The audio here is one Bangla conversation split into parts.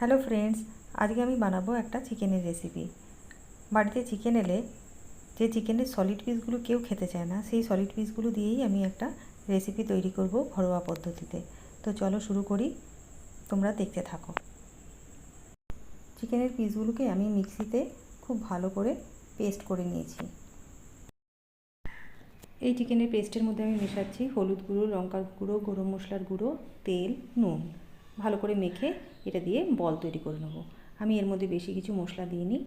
হ্যালো ফ্রেন্ডস, আজকে আমি বানাবো একটা চিকেনের রেসিপি। বাড়িতে চিকেন এলে যে চিকেনের সলিড পিসগুলো কেউ খেতে চায় না, সেই সলিড পিসগুলো দিয়েই আমি একটা রেসিপি তৈরি করব ঘরোয়া পদ্ধতিতে। তো চলো শুরু করি, তোমরা দেখতে থাকো। চিকেনের পিসগুলোকে আমি মিক্সিতে খুব ভালো করে পেস্ট করে নিয়েছি। এই চিকেনের পেস্টের মধ্যে আমি মেশাচ্ছি হলুদ গুঁড়ো, লঙ্কার গুঁড়ো, গরম মশলার গুঁড়ো, তেল, নুন। ভালো করে মেখে এটা দিয়ে বল তৈরি করে নেবো। আমি এর মধ্যে বেশি কিছু মশলা দিইনি।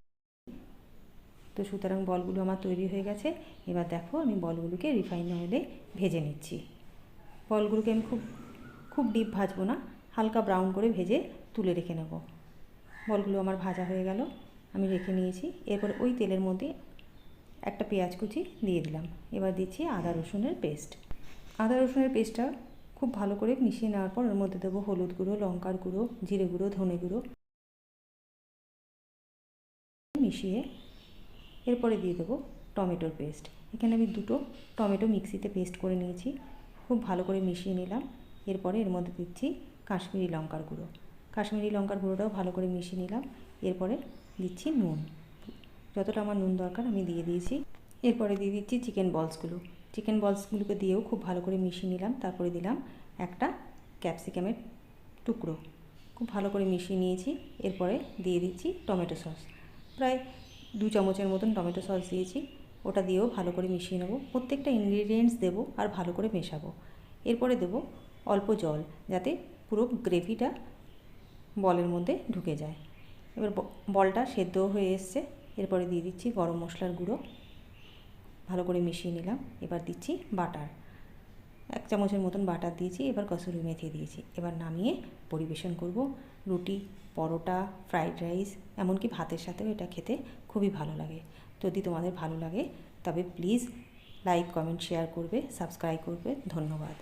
তো সুতরাং বলগুলো আমার তৈরি হয়ে গেছে। এবার দেখো, আমি বলগুলোকে রিফাইন অয়েলে ভেজে নিচ্ছি। বলগুলোকে আমি খুব ডিপ ভাজবো না, হালকা ব্রাউন করে ভেজে তুলে রেখে নেব। বলগুলো আমার ভাজা হয়ে গেল, আমি রেখে নিয়েছি। এরপর ওই তেলের মধ্যে একটা পেঁয়াজ কুচি দিয়ে দিলাম। এবার দিচ্ছি আদা রসুনের পেস্ট। আদা রসুনের পেস্টটা খুব ভালো করে মিশিয়ে নেওয়ার পর ওর মধ্যে দেবো হলুদ গুঁড়ো, লঙ্কার গুঁড়ো, জিরে গুঁড়ো, ধনে গুঁড়ো মিশিয়ে এরপরে দিয়ে দেবো টমেটোর পেস্ট। এখানে আমি 2টো টমেটো মিক্সিতে পেস্ট করে নিয়েছি, খুব ভালো করে মিশিয়ে নিলাম। এরপরে এর মধ্যে দিচ্ছি কাশ্মীরি লঙ্কার গুঁড়ো। কাশ্মীরি লঙ্কার গুঁড়োটাও ভালো করে মিশিয়ে নিলাম। এরপরে দিচ্ছি নুন, যতটা আমার নুন দরকার আমি দিয়ে দিয়েছি। এরপরে দিয়ে দিচ্ছি চিকেন বলসগুলো। চিকেন বলসগুলোকে দিয়েও খুব ভালো করে মিশিয়ে নিলাম। তারপরে দিলাম একটা ক্যাপসিকামের টুকরো, খুব ভালো করে মিশিয়ে নিয়েছি। এরপরে দিয়ে দিচ্ছি টমেটো সস, প্রায় 2 চামচের মতন টমেটো সস দিয়েছি। ওটা দিয়েও ভালো করে মিশিয়ে নেব। প্রত্যেকটা ইনগ্রিডিয়েন্টস দেবো আর ভালো করে মেশাবো। এরপরে দেবো অল্প জল, যাতে পুরো গ্রেভিটা বলের মধ্যে ঢুকে যায়। এবার বলটা সেদ্ধ হয়ে এসছে। এরপরে দিয়ে দিচ্ছি গরম মশলার গুঁড়ো, ভালো করে মিশিয়ে নিলাম। এবার দিচ্ছি বাটার, 1 চামচের মতন বাটার দিয়েছি। এবার কসুরি মেথি দিয়েছি। এবার নামিয়ে পরিবেশন করব। রুটি, পরোটা, ফ্রাইড রাইস, এমনকি ভাতের সাথেও এটা খেতে খুবই ভালো লাগে। যদি তোমাদের ভালো লাগে তবে প্লিজ লাইক, কমেন্ট, শেয়ার করবে, সাবস্ক্রাইব করবে। ধন্যবাদ।